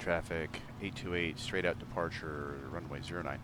traffic, 828, straight out departure, runway 09.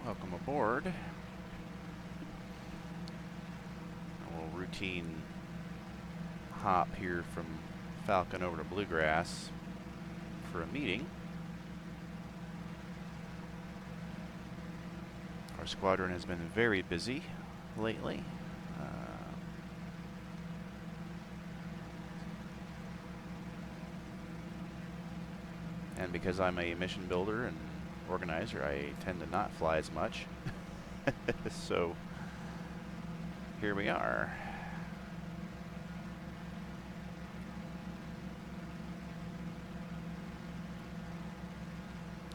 Welcome aboard. A little routine hop here from Falcon over to Bluegrass for a meeting. Our squadron has been very busy lately. And because I'm a mission builder and organizer, I tend to not fly as much. So here we are.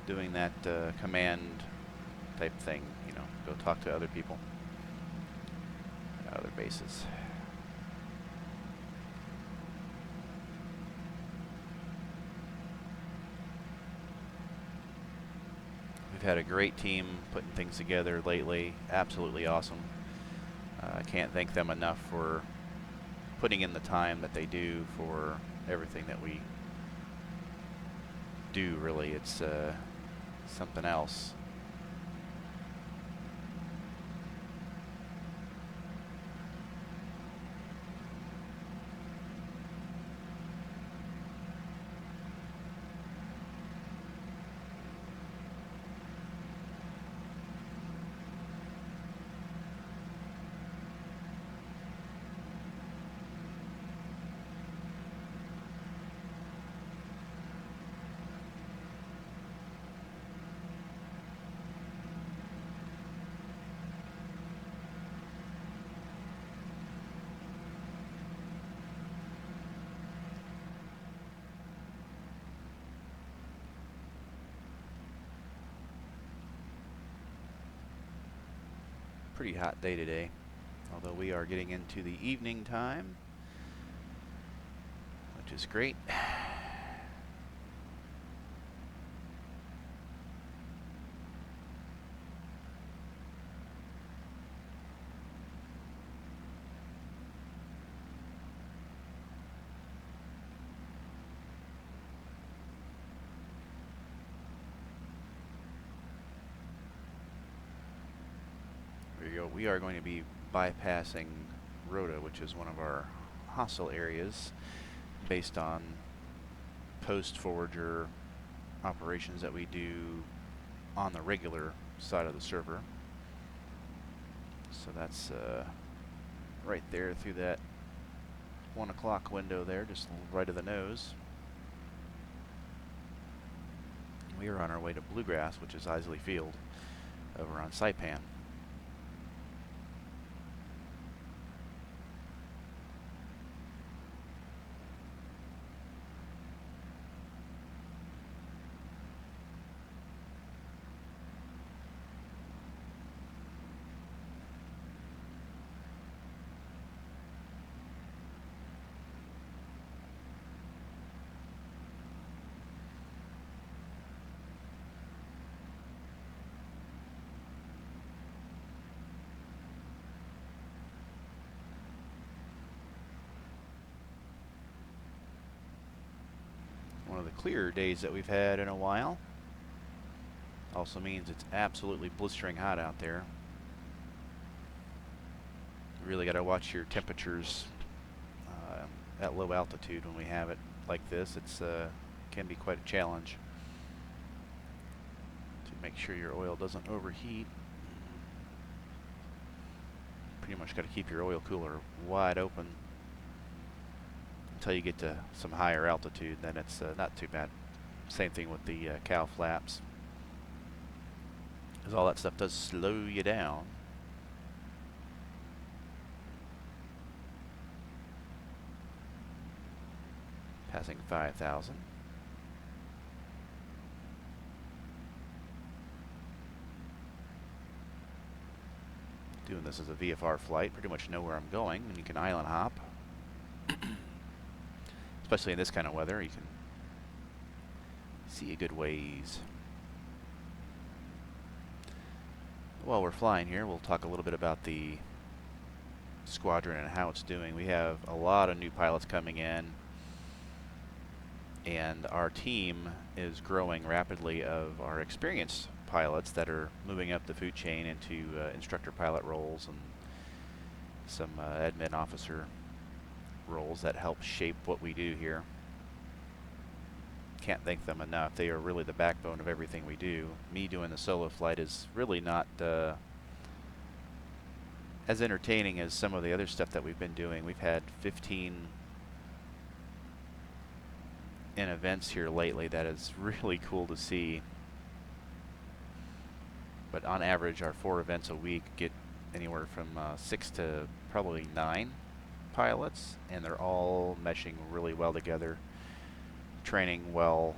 Doing that command type thing, you know, go talk to other people at other bases. We've had a great team putting things together lately. Absolutely awesome. I can't thank them enough for putting in the time that they do for everything that we do, really. It's something else. Pretty hot day today, although we are getting into the evening time, which is great. There you go. We are going to be bypassing Rhoda, which is one of our hostile areas, based on post-forwarder operations that we do on the regular side of the server. So that's right there through that 1 o'clock window there, just right of the nose. We are on our way to Bluegrass, which is Isley Field, over on Saipan. One of the clearer days that we've had in a while. Also means it's absolutely blistering hot out there. You really got to watch your temperatures at low altitude when we have it like this. It's can be quite a challenge to make sure your oil doesn't overheat. Pretty much got to keep your oil cooler wide open until you get to some higher altitude. Then it's not too bad. Same thing with the cow flaps, because all that stuff does slow you down. Passing 5,000. Doing this as a VFR flight, pretty much know where I'm going, and you can island hop. Especially in this kind of weather, you can see a good ways. While we're flying here, we'll talk a little bit about the Squadron and how it's doing. We have a lot of new pilots coming in, and our team is growing rapidly of our experienced pilots that are moving up the food chain into instructor pilot roles and some admin officer roles that help shape what we do here. Can't thank them enough. They are really the backbone of everything we do. Me doing the solo flight is really not as entertaining as some of the other stuff that we've been doing. We've had 15 in events here lately. That is really cool to see. But on average, our 4 events a week get anywhere from 6 to probably 9 pilots, and they're all meshing really well together, training well,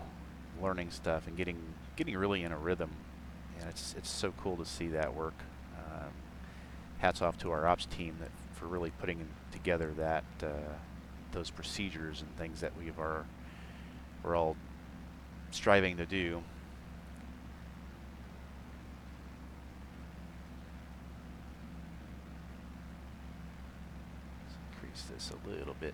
learning stuff, and getting really in a rhythm. And it's so cool to see that work. Hats off to our ops team for really putting together that those procedures and things that we're all striving to do. Let's increase this a little bit.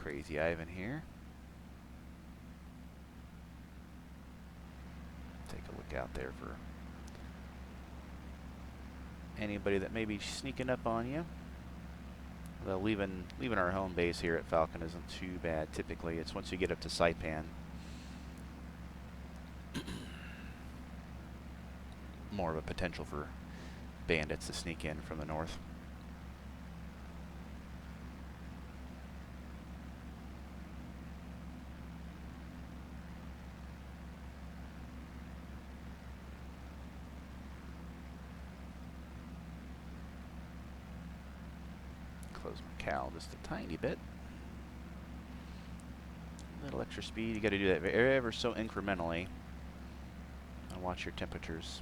Crazy Ivan here. Take a look out there for anybody that may be sneaking up on you. Well, leaving our home base here at Falcon isn't too bad. Typically, it's once you get up to Saipan, more of a potential for bandits to sneak in from the north. Close my cal just a tiny bit. A little extra speed. You got to do that ever so incrementally. And watch your temperatures.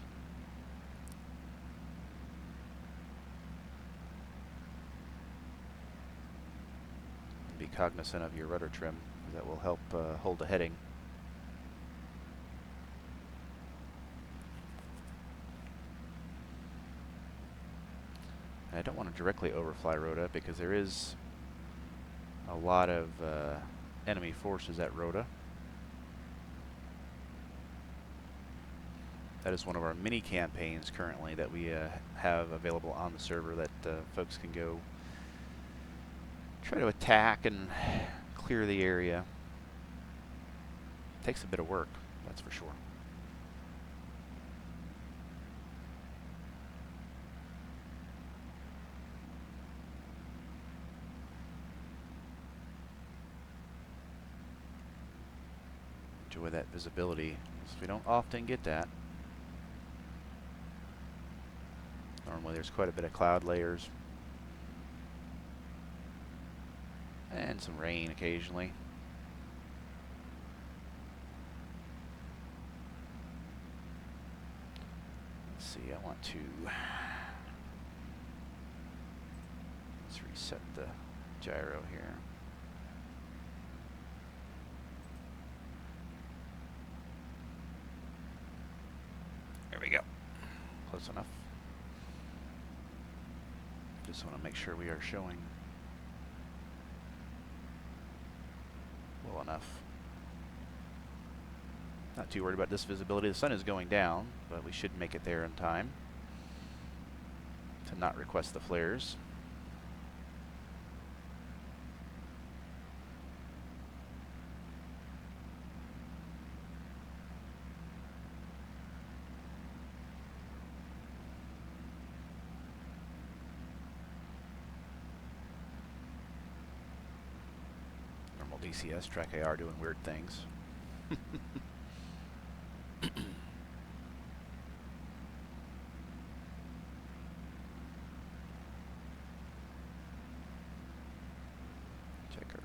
Be cognizant of your rudder trim. That will help hold the heading. I don't want to directly overfly Rota because there is a lot of enemy forces at Rota. That is one of our mini campaigns currently that we have available on the server that folks can go try to attack and clear the area. Takes a bit of work, that's for sure. Enjoy that visibility, because we don't often get that. Normally there's quite a bit of cloud layers and some rain occasionally. Let's see, I want to let's reset the gyro here. There we go. Close enough. Just want to make sure we are showing well enough. Not too worried about this visibility. The sun is going down, but we should make it there in time to not request the flares. DCS track AR doing weird things. Checker.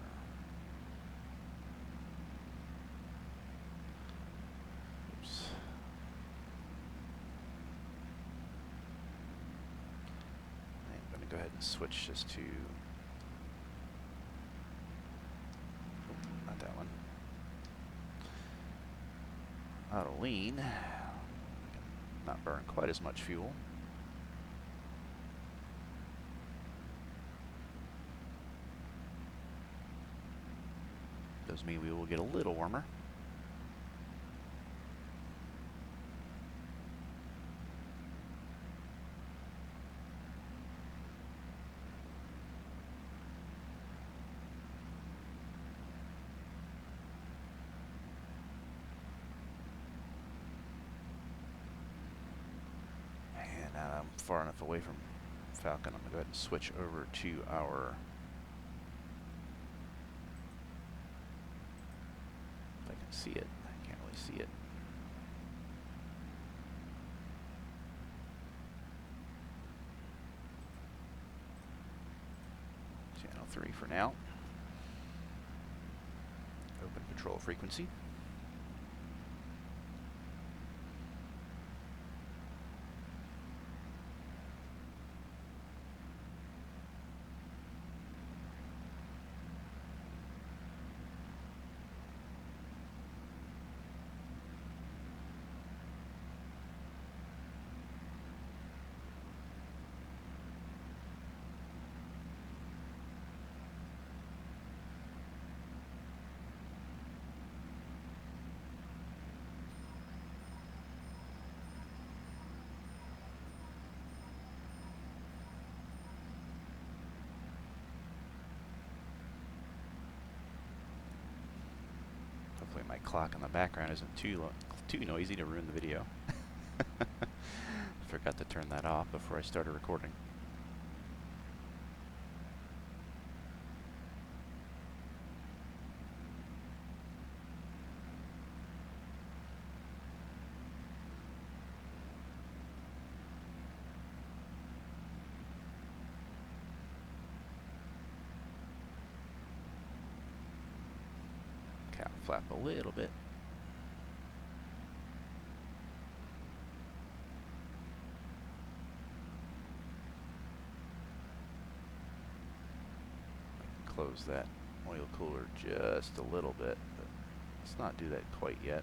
Oops. I'm going to go ahead and switch this to auto lean, not burn quite as much fuel. Does mean we will get a little warmer. I'm far enough away from Falcon. I'm going to go ahead and switch over to our, if I can see it, I can't really see it. Channel 3 for now. Open control frequency. clock in the background isn't too noisy to ruin the video. Forgot to turn that off before I started recording. Cap flap a little bit. Close that oil cooler just a little bit, but let's not do that quite yet.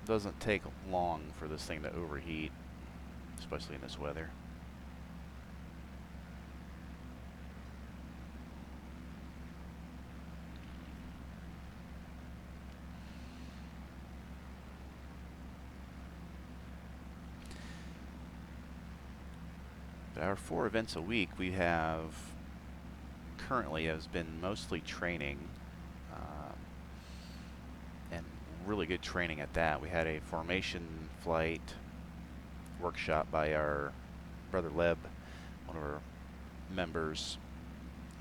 Doesn't take long for this thing to overheat, especially in this weather. But our 4 events a week we have currently has been mostly training, and really good training at that. We had a formation flight workshop by our brother Leb, one of our members.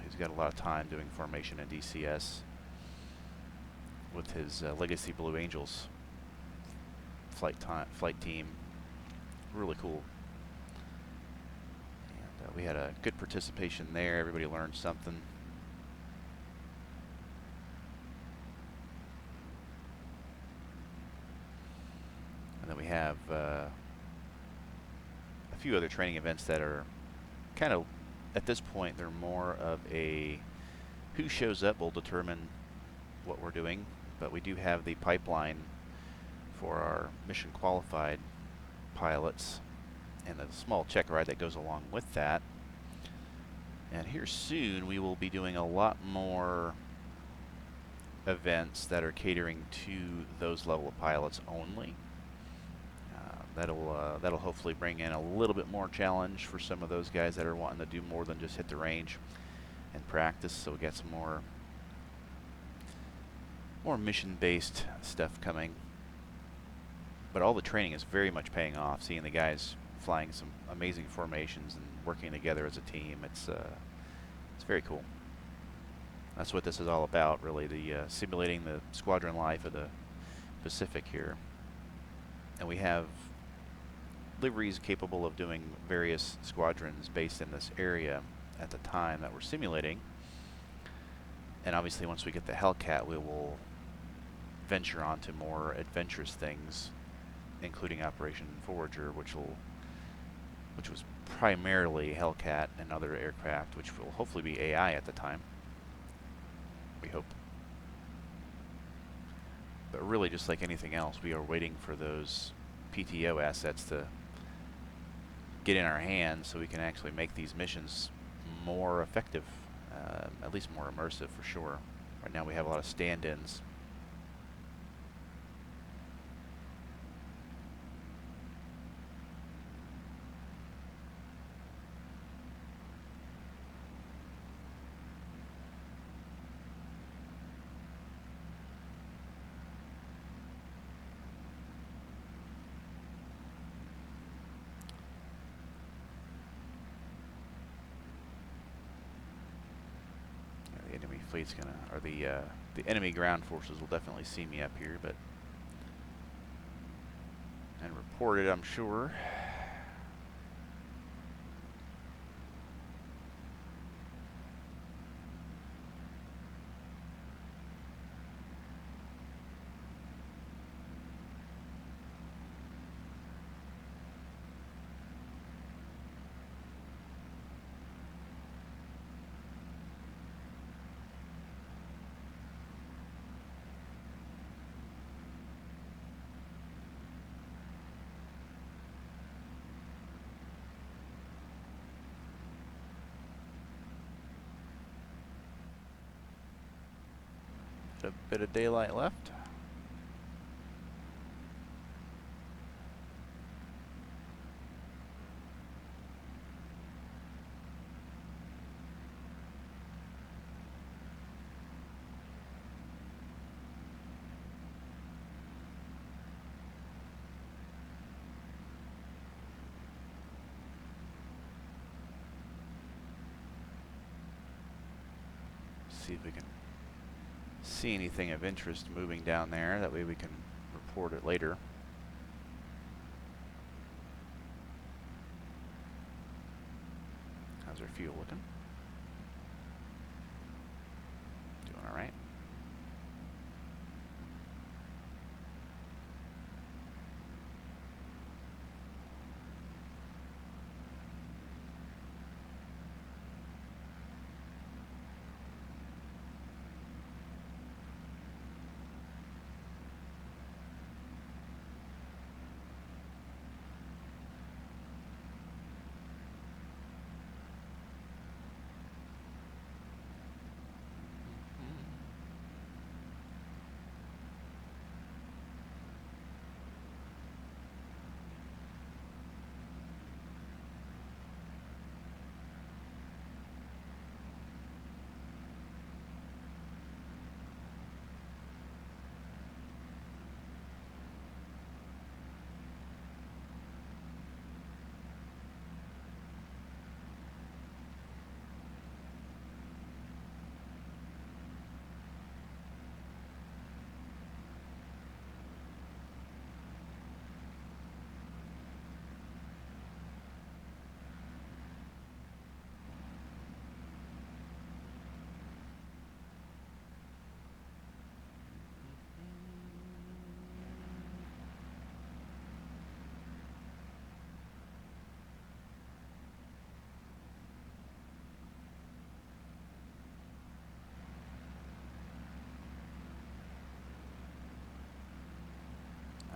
He's got a lot of time doing formation in DCS with his Legacy Blue Angels flight team. Really cool. We had a good participation there. Everybody learned something. And then we have a few other training events that are kind of, at this point, they're more of a who shows up will determine what we're doing. But we do have the pipeline for our mission qualified pilots and the small check ride that goes along with that. And here soon we will be doing a lot more events that are catering to those level of pilots only. That'll hopefully bring in a little bit more challenge for some of those guys that are wanting to do more than just hit the range and practice. So we got some more mission-based stuff coming. But all the training is very much paying off. Seeing the guys flying some amazing formations and working together as a team, it's very cool. That's what this is all about, really, the simulating the squadron life of the Pacific here. And we have liveries capable of doing various squadrons based in this area at the time that we're simulating. And obviously once we get the Hellcat, we will venture on to more adventurous things, including Operation Forager, which was primarily Hellcat and other aircraft, which will hopefully be AI at the time. We hope. But really, just like anything else, we are waiting for those PTO assets to get in our hands so we can actually make these missions more effective, at least more immersive for sure. Right now we have a lot of stand-ins. Fleet's gonna, or the enemy ground forces will definitely see me up here, but and report it, I'm sure. A bit of daylight left. see if we can see anything of interest moving down there. That way we can report it later. How's our fuel looking? Doing all right.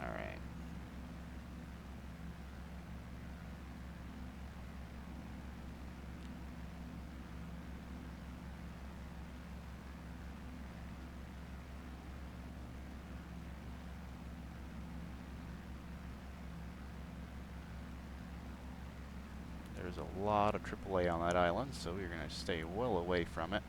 All right. There's a lot of AAA on that island, so we're going to stay well away from it.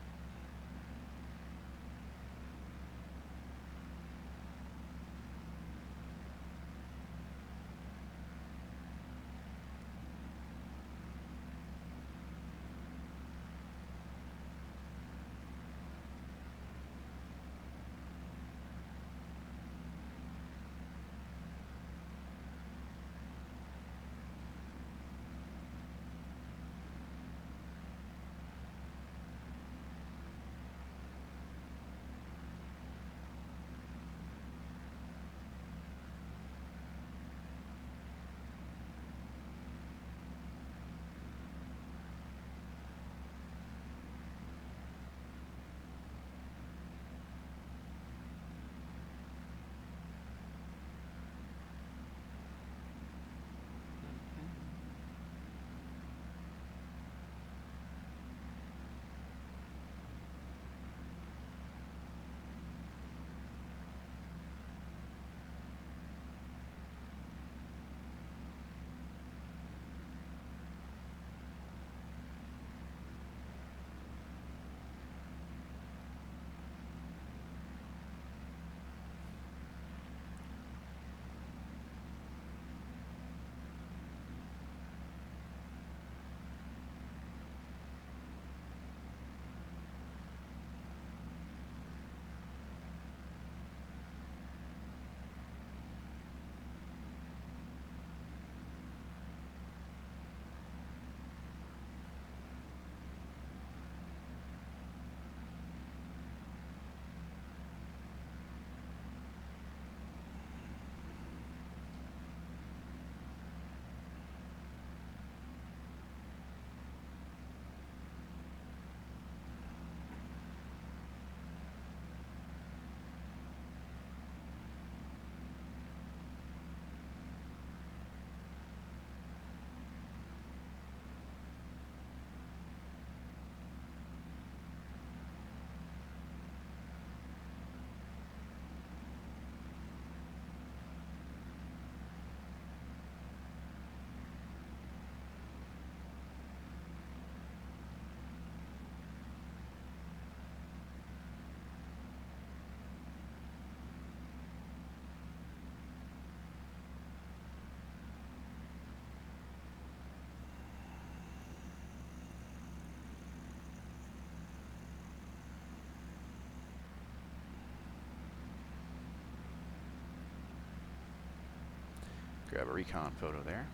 Grab a recon photo there.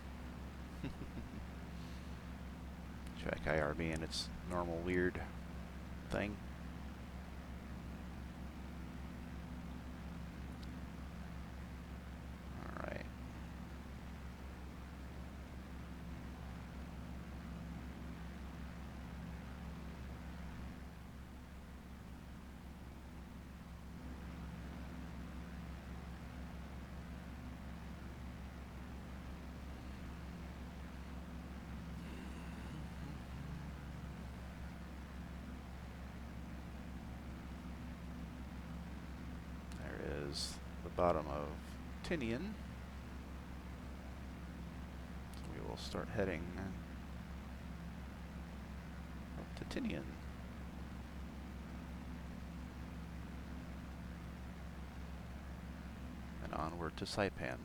Track IRB and its normal weird thing. Alright. Is the bottom of Tinian. So we will start heading up to Tinian. And onward to Saipan.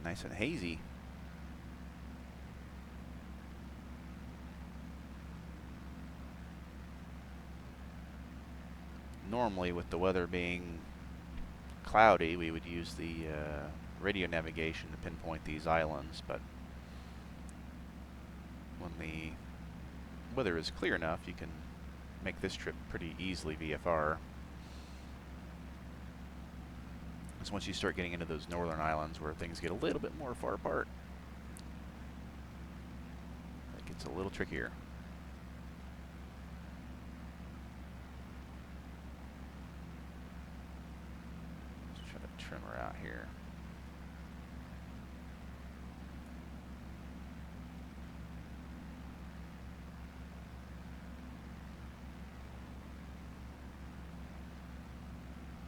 Nice and hazy. Normally, with the weather being cloudy, we would use the radio navigation to pinpoint these islands, but when the weather is clear enough, you can make this trip pretty easily VFR. Because once you start getting into those northern islands where things get a little bit more far apart, it gets a little trickier. Let's try to trim her out here.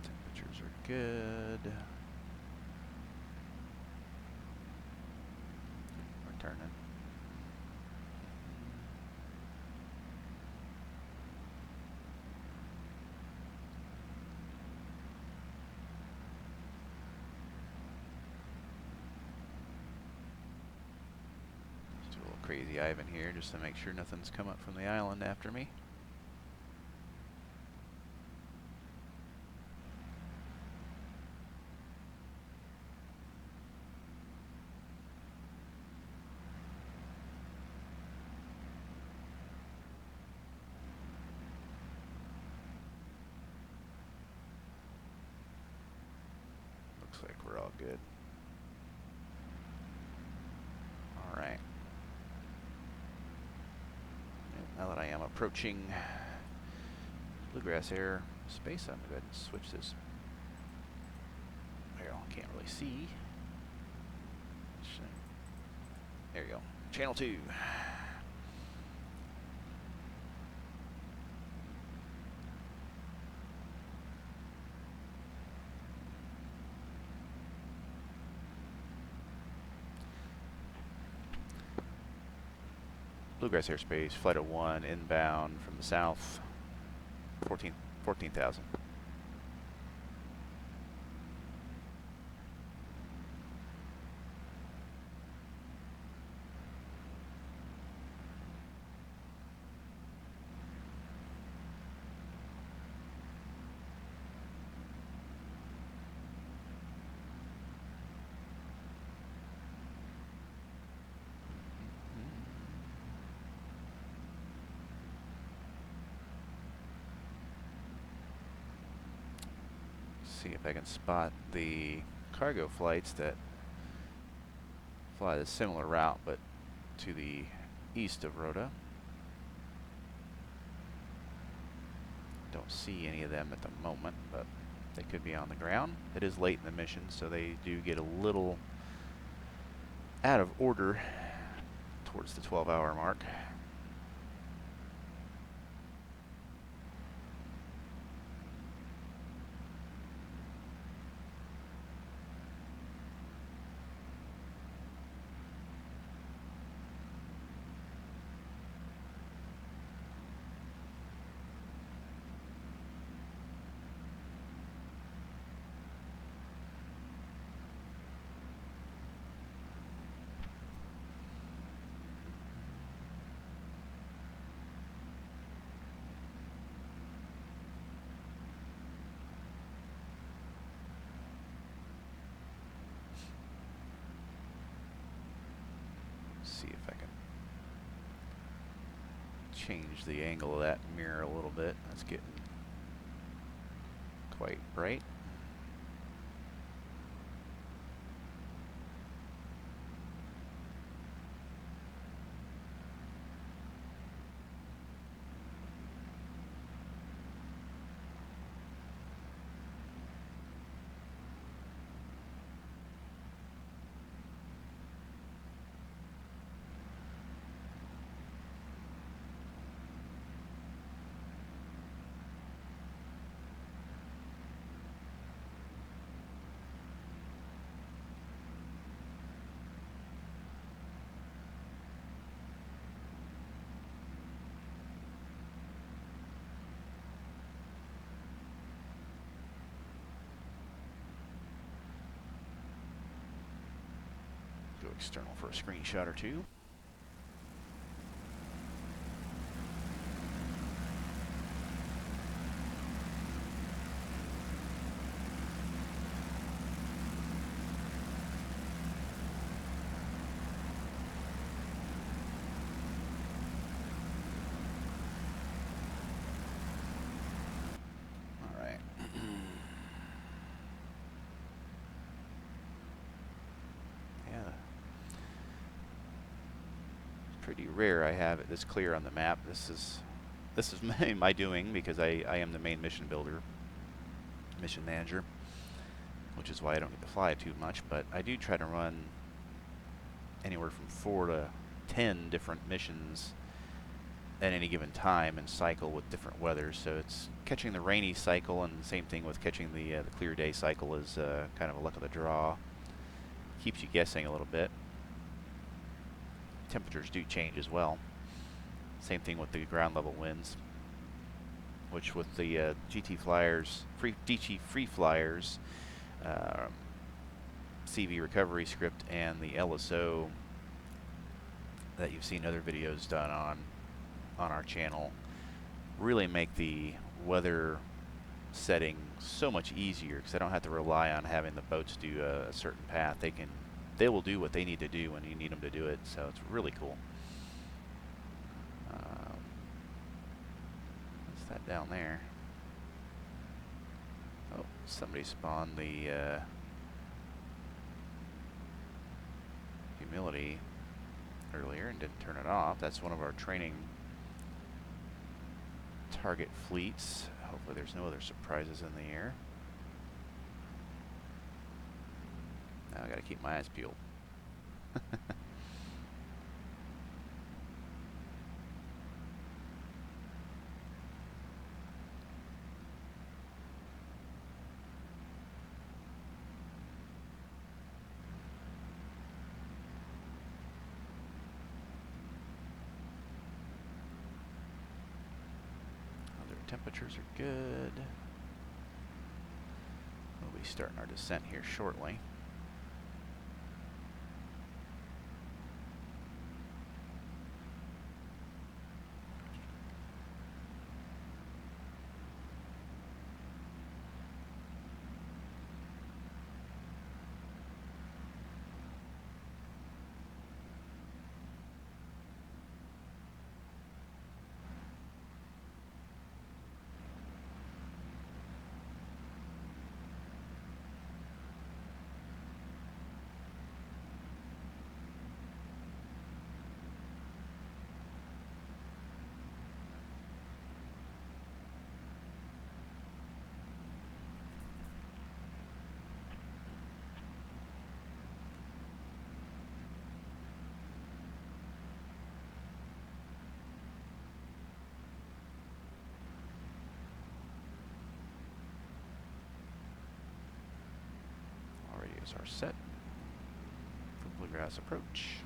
Temperatures are good. We're turning. Just do a little crazy Ivan here just to make sure nothing's come up from the island after me. Looks like we're all good. All right. Now that I am approaching bluegrass air space, I'm going to go ahead and switch this. There you go. Can't really see. There you go. Channel 2. Bluegrass airspace, flight of 1, inbound from the south, 14,000. See if I can spot the cargo flights that fly the similar route but to the east of Rota. Don't see any of them at the moment, but they could be on the ground. It is late in the mission, so they do get a little out of order towards the 12-hour mark. see if I can change the angle of that mirror a little bit. That's getting quite bright. Go external for a screenshot or two. Pretty rare I have it this clear on the map. This is my doing, because I am the main mission builder, mission manager, which is why I don't get to fly too much, but I do try to run anywhere from 4 to 10 different missions at any given time and cycle with different weather. So it's catching the rainy cycle, and the same thing with catching the clear day cycle is kind of a luck of the draw. Keeps you guessing a little bit. Temperatures do change as well. Same thing with the ground level winds, which with the GT Flyers, DG Free Flyers, CV recovery script, and the LSO that you've seen other videos done on our channel, really make the weather setting so much easier, because I don't have to rely on having the boats do a certain path. They will do what they need to do when you need them to do it, so it's really cool. What's that down there? Oh, somebody spawned the humility earlier and didn't turn it off. That's one of our training target fleets. Hopefully there's no other surprises in the air. Now I gotta keep my eyes peeled. Other temperatures are good. We'll be starting our descent here shortly. Is our set for bluegrass approach.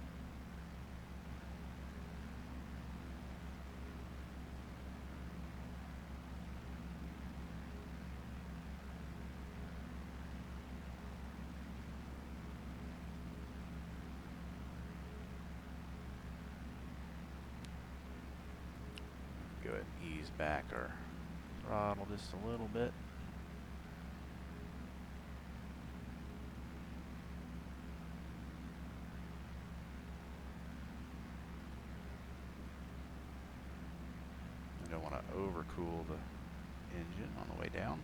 Go ahead and ease back our throttle just a little bit. You don't want to overcool the engine on the way down.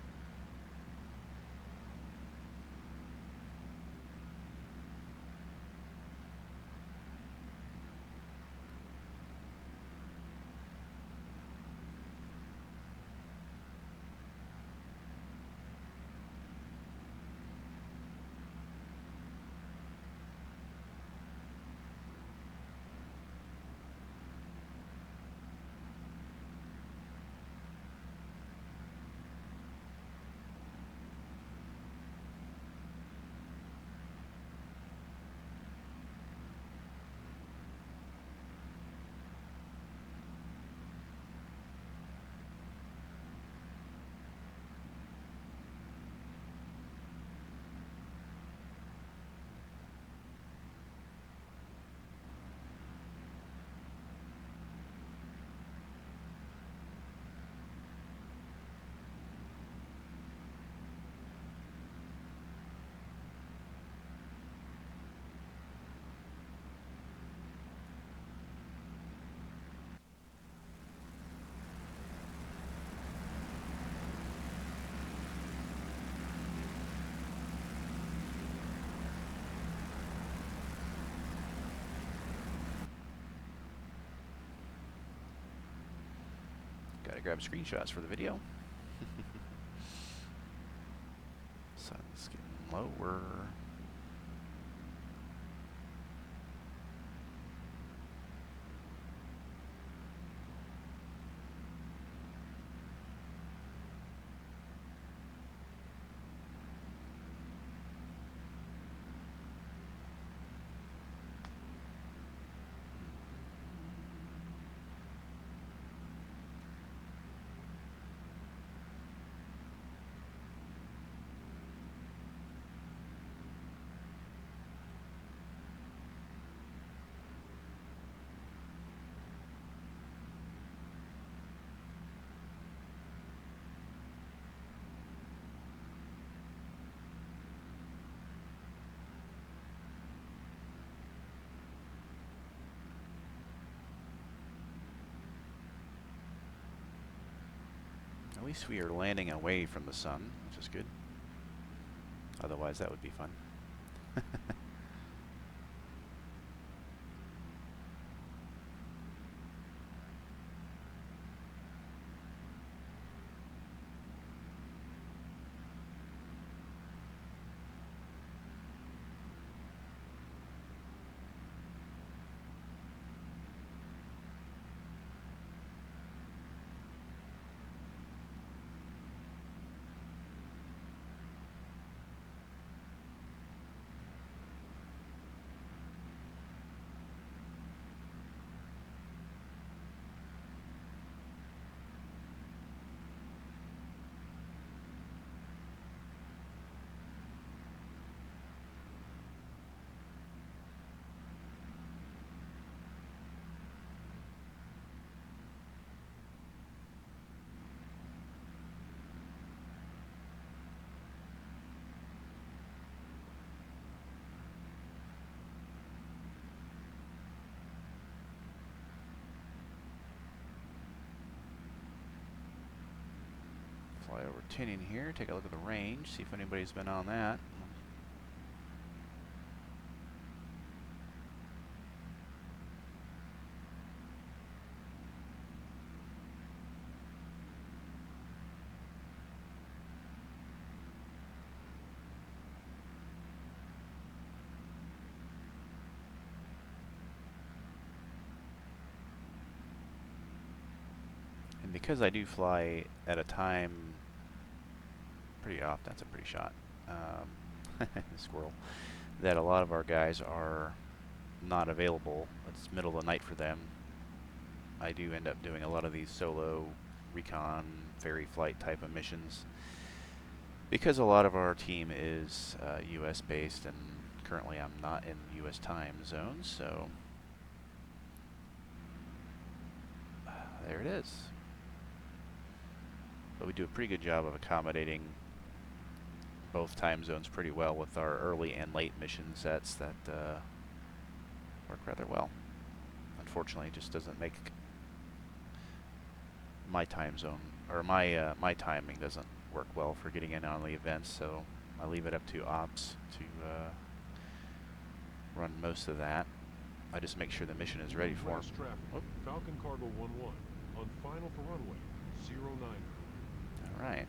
Gotta grab screenshots for the video. Sun's getting lower. At least we are landing away from the sun, which is good. Otherwise, that would be fun. Fly over tinning here, take a look at the range, see if anybody's been on that. And because I do fly at a time pretty often, that's a pretty shot, squirrel, that a lot of our guys are not available. It's middle of the night for them. I do end up doing a lot of these solo recon, ferry flight type of missions because a lot of our team is US based, and currently I'm not in US time zones, so there it is. But we do a pretty good job of accommodating both time zones pretty well with our early and late mission sets that work rather well. Unfortunately, it just doesn't make my time zone, or my timing doesn't work well for getting in on the events, so I leave it up to ops to run most of that. I just make sure the mission is ready for them. Traffic. Falcon Cargo 11 on final for runway 09. All right.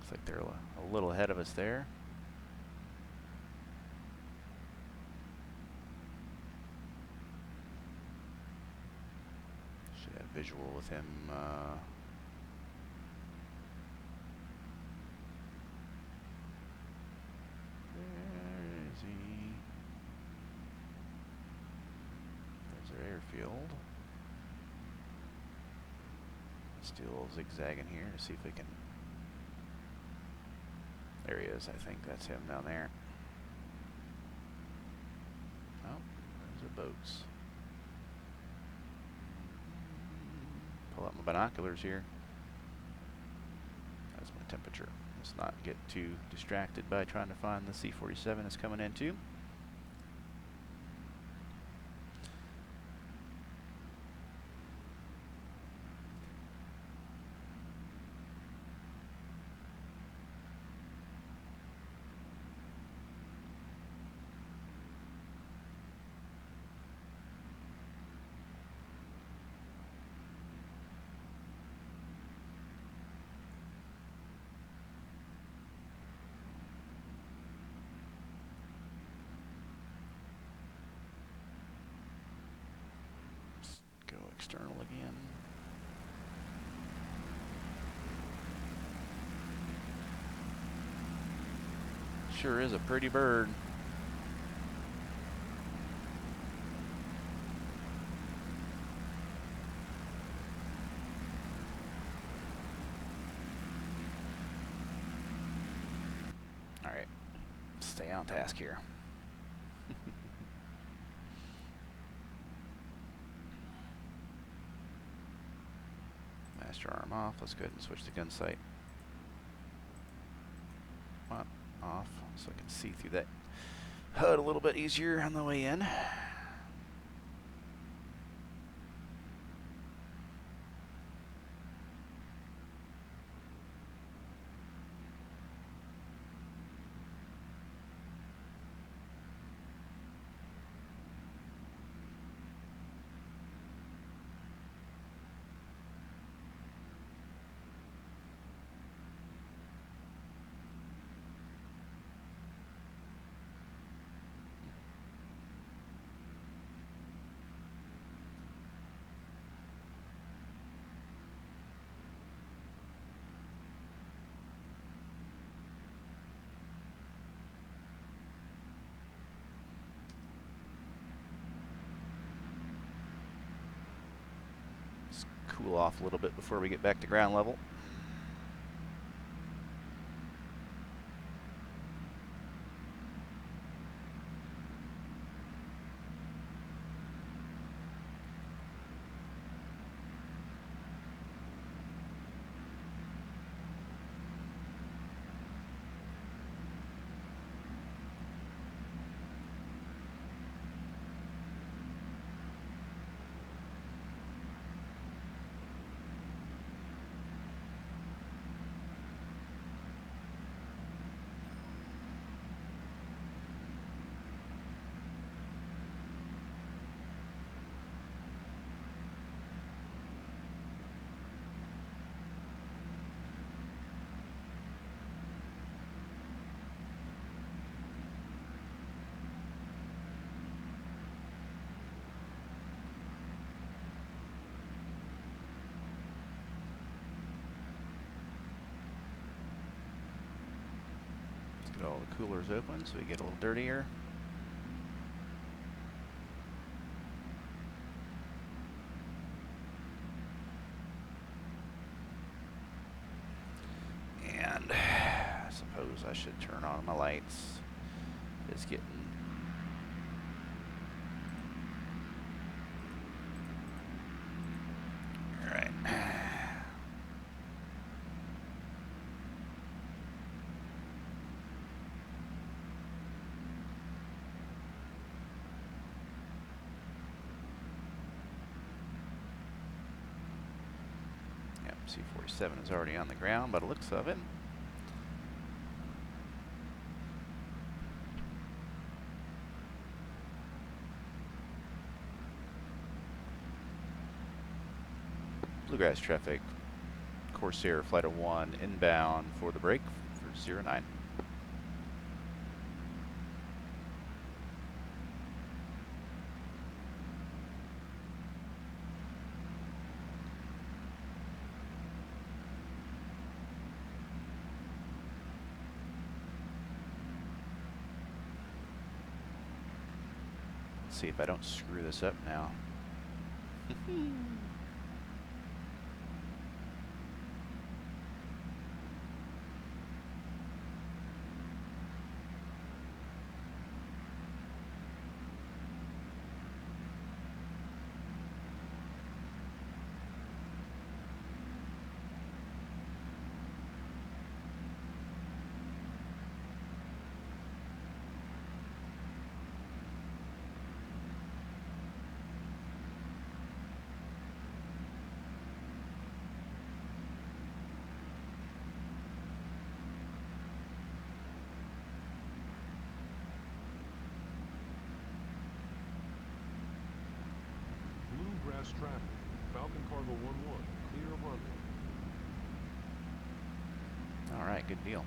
Looks like they're a little ahead of us there. Should have visual with him. Where is he? There's our airfield. Still zigzagging here to see if we can. There he is. I think that's him down there. Oh, there's the boats. Pull out my binoculars here. That's my temperature. Let's not get too distracted by trying to find the C-47 that's coming in too. Go external again. Sure is a pretty bird. All right, stay on task here. Master arm off. Let's go ahead and switch to gun sight. Off, so I can see through that HUD a little bit easier on the way in. Cool off a little bit before we get back to ground level. Get all the coolers open so we get a little dirtier. And I suppose I should turn on my lights. It's getting all right. C-47 is already on the ground by the looks of it. Bluegrass traffic, Corsair Flight of 1 inbound for the break for 09. Let's see if I don't screw this up now. Bluegrass traffic, Falcon Cargo 11, clear of runway. All right, good deal.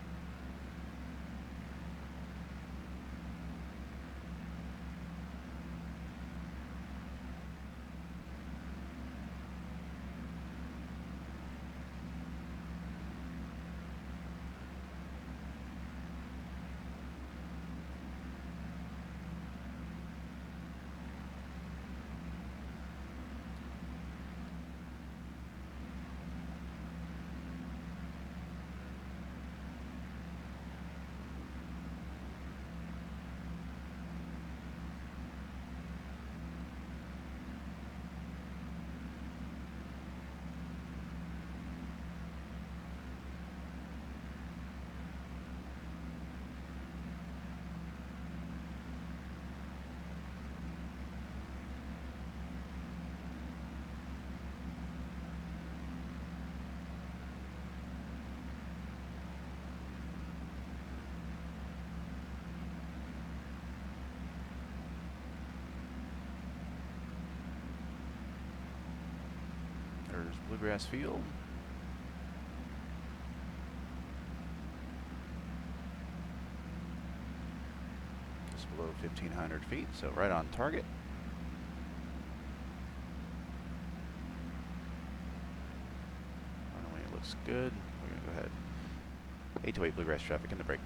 There's Bluegrass Field. Just below 1,500 feet, so right on target. Runway looks good. We're going to go ahead. 828 Bluegrass traffic in the break.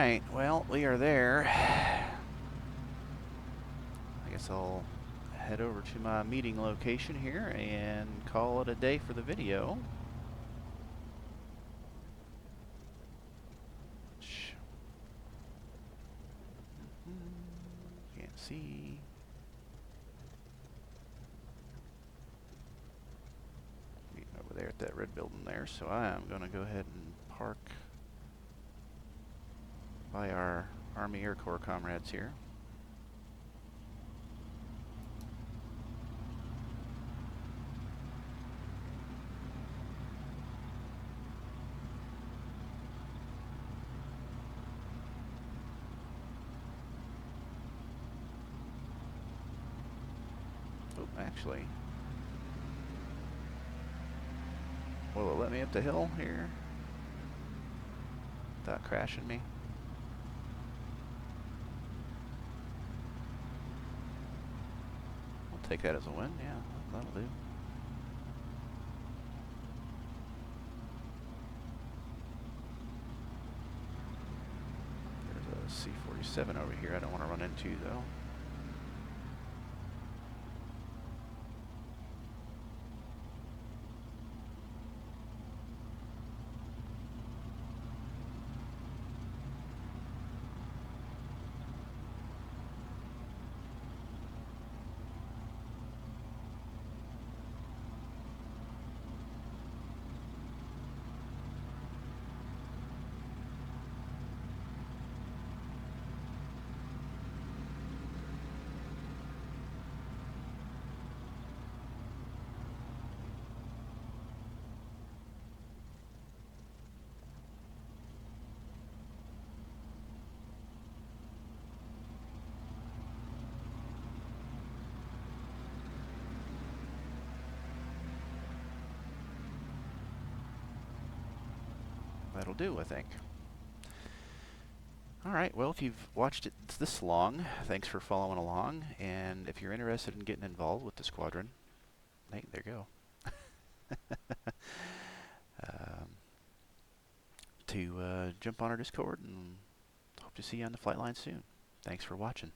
right, well, we are there. I guess I'll head over to my meeting location here and call it a day for the video. Can't see. Meeting over there at that red building there, so I am going to go ahead and park by our Army Air Corps comrades here. Oh, actually, will it let me up the hill here without crashing me? I'll take that as a win, yeah, that'll do. There's a C-47 over here I don't want to run into, though. That'll do, I think. Alright, well, if you've watched it this long, thanks for following along, and if you're interested in getting involved with the Squadron, hey, there you go. To jump on our Discord, and hope to see you on the flight line soon. Thanks for watching.